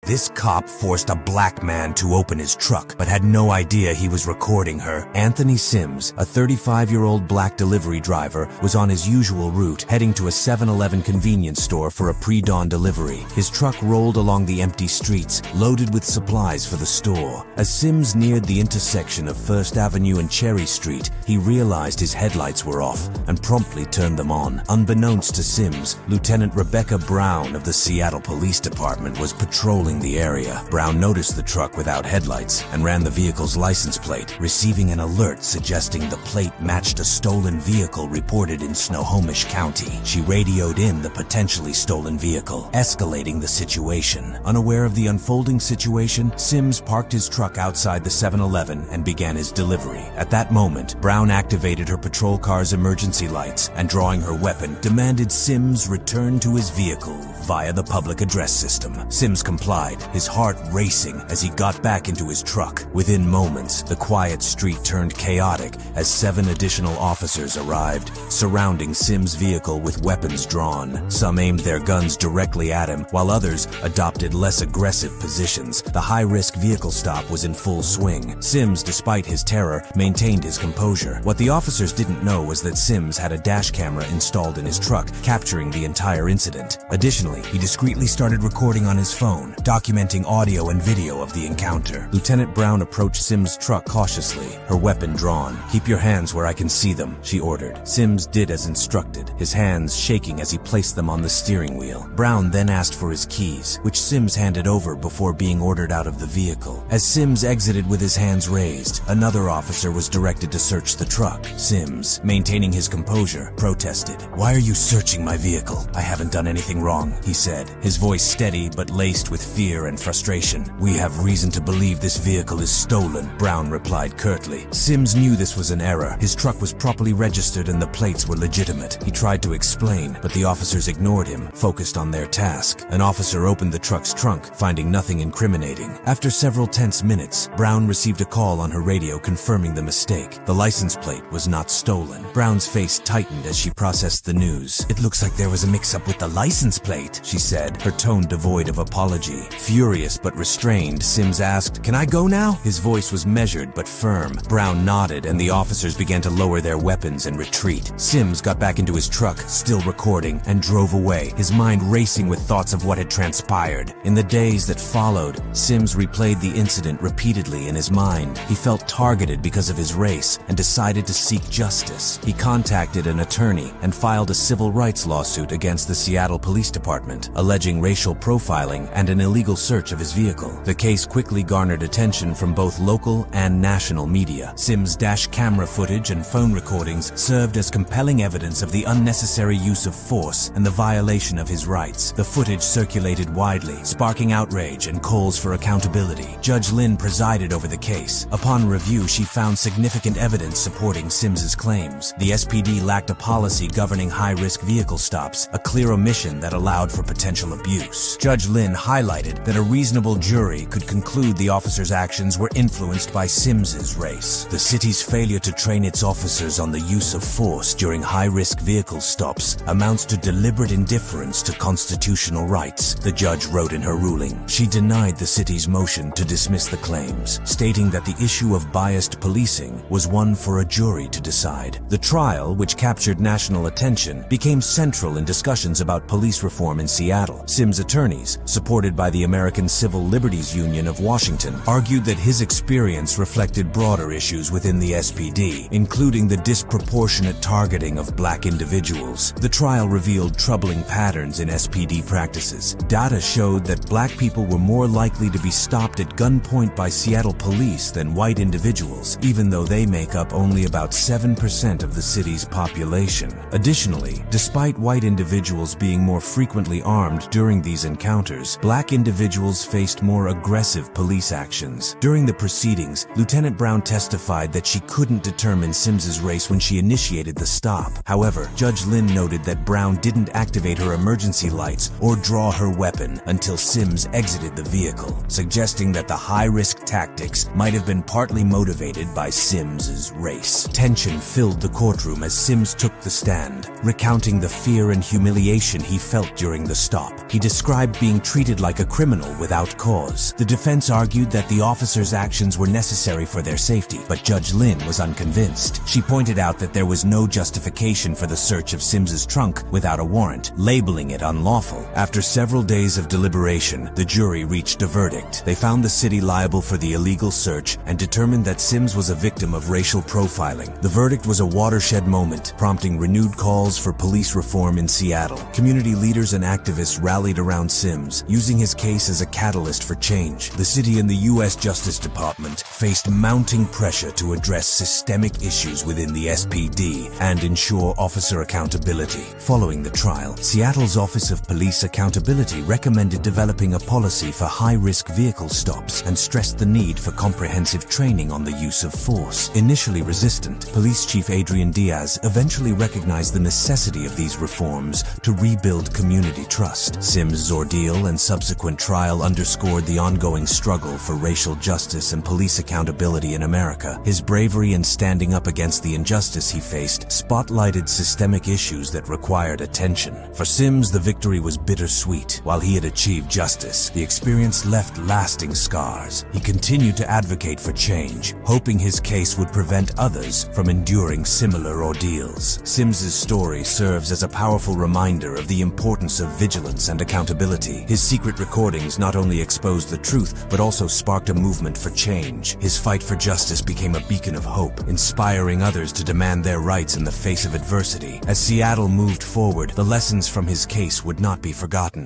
This cop forced a black man to open his truck, but had no idea he was recording her. Anthony Sims, a 35-year-old black delivery driver, was on his usual route, heading to a 7-Eleven convenience store for a pre-dawn delivery. His truck rolled along the empty streets, loaded with supplies for the store. As Sims neared the intersection of First Avenue and Cherry Street, he realized his headlights were off and promptly turned them on. Unbeknownst to Sims, Lieutenant Rebecca Brown of the Seattle Police Department was patrolling the area. Brown noticed the truck without headlights and ran the vehicle's license plate, receiving an alert suggesting the plate matched a stolen vehicle reported in Snohomish County. She radioed in the potentially stolen vehicle, escalating the situation. Unaware of the unfolding situation, Sims parked his truck outside the 7-Eleven and began his delivery. At that moment, Brown activated her patrol car's emergency lights and, drawing her weapon, demanded Sims return to his vehicle via the public address system. Sims complied, his heart racing as he got back into his truck. Within moments, the quiet street turned chaotic as 7 additional officers arrived, surrounding Sims' vehicle with weapons drawn. Some aimed their guns directly at him, while others adopted less aggressive positions. The high-risk vehicle stop was in full swing. Sims, despite his terror, maintained his composure. What the officers didn't know was that Sims had a dash camera installed in his truck, capturing the entire incident. Additionally, he discreetly started recording on his phone, documenting audio and video of the encounter. Lieutenant Brown approached Sims' truck cautiously, her weapon drawn. "Keep your hands where I can see them," she ordered. Sims did as instructed, his hands shaking as he placed them on the steering wheel. Brown then asked for his keys, which Sims handed over before being ordered out of the vehicle. As Sims exited with his hands raised, another officer was directed to search the truck. Sims, maintaining his composure, protested. "Why are you searching my vehicle? I haven't done anything wrong," he said, his voice steady but laced with fear and frustration. "We have reason to believe this vehicle is stolen," Brown replied curtly. Sims knew this was an error. His truck was properly registered and the plates were legitimate. He tried to explain, but the officers ignored him, focused on their task. An officer opened the truck's trunk, finding nothing incriminating. After several tense minutes, Brown received a call on her radio confirming the mistake. The license plate was not stolen. Brown's face tightened as she processed the news. "It looks like there was a mix-up with the license plate," she said, her tone devoid of apology. Furious but restrained, Sims asked, "Can I go now?" His voice was measured but firm. Brown nodded and the officers began to lower their weapons and retreat. Sims got back into his truck, still recording, and drove away, his mind racing with thoughts of what had transpired. In the days that followed, Sims replayed the incident repeatedly in his mind. He felt targeted because of his race and decided to seek justice. He contacted an attorney and filed a civil rights lawsuit against the Seattle Police Department, alleging racial profiling and an illegal search of his vehicle. The case quickly garnered attention from both local and national media. Sims' dash camera footage and phone recordings served as compelling evidence of the unnecessary use of force and the violation of his rights. The footage circulated widely, sparking outrage and calls for accountability. Judge Lynn presided over the case. Upon review, she found significant evidence supporting Sims's claims. The SPD lacked a policy governing high-risk vehicle stops, a clear omission that allowed for potential abuse. Judge Lynn highlighted that a reasonable jury could conclude the officers' actions were influenced by Sims's race. The city's failure to train its officers on the use of force during high-risk vehicle stops amounts to deliberate indifference to constitutional rights, the judge wrote in her ruling. She denied the city's motion to dismiss the claims, stating that the issue of biased policing was one for a jury to decide. The trial, which captured national attention, became central in discussions about police reform in Seattle. Sims' attorneys, supported by the American Civil Liberties Union of Washington, argued that his experience reflected broader issues within the SPD, including the disproportionate targeting of black individuals. The trial revealed troubling patterns in SPD practices. Data showed that black people were more likely to be stopped at gunpoint by Seattle police than white individuals, even though they make up only about 7% of the city's population. Additionally, despite white individuals being more frequently armed during these encounters, black individuals faced more aggressive police actions. During the proceedings, Lieutenant Brown testified that she couldn't determine Sims's race when she initiated the stop. However, Judge Lynn noted that Brown didn't activate her emergency lights or draw her weapon until Sims exited the vehicle, suggesting that the high-risk tactics might have been partly motivated by Sims's race. Tension filled the courtroom as Sims took the stand, recounting the fear and humiliation he felt during the stop. He described being treated like a criminal without cause. The defense argued that the officers' actions were necessary for their safety, but Judge Lynn was unconvinced. She pointed out that there was no justification for the search of Sims's trunk without a warrant, labeling it unlawful. After several days of deliberation, the jury reached a verdict. They found the city liable for the illegal search and determined that Sims was a victim of racial profiling. The verdict was a watershed moment, prompting renewed calls for police reform in Seattle. Community leaders and activists rallied around Sims, using his case as a catalyst for change. The city and the U.S. Justice Department faced mounting pressure to address systemic issues within the SPD and ensure officer accountability. Following the trial, Seattle's Office of Police Accountability recommended developing a policy for high-risk vehicle stops and stressed the need for comprehensive training on the use of force. Initially resistant, Police Chief Adrian Diaz eventually recognized the necessity of these reforms to rebuild community trust. Sims' ordeal and subsequent trial underscored the ongoing struggle for racial justice and police accountability in America. His bravery in standing up against the injustice he faced spotlighted systemic issues that required attention. For Sims, the victory was bittersweet. While he had achieved justice, the experience left lasting scars. He continued to advocate for change, hoping his case would prevent others from enduring similar ordeals. Sims's story serves as a powerful reminder of the importance of vigilance and accountability. His secret recordings not only exposed the truth, but also sparked a movement for change. His fight for justice became a beacon of hope, inspiring others to demand their rights in the face of adversity. As Seattle moved forward, the lessons from his case would not be forgotten.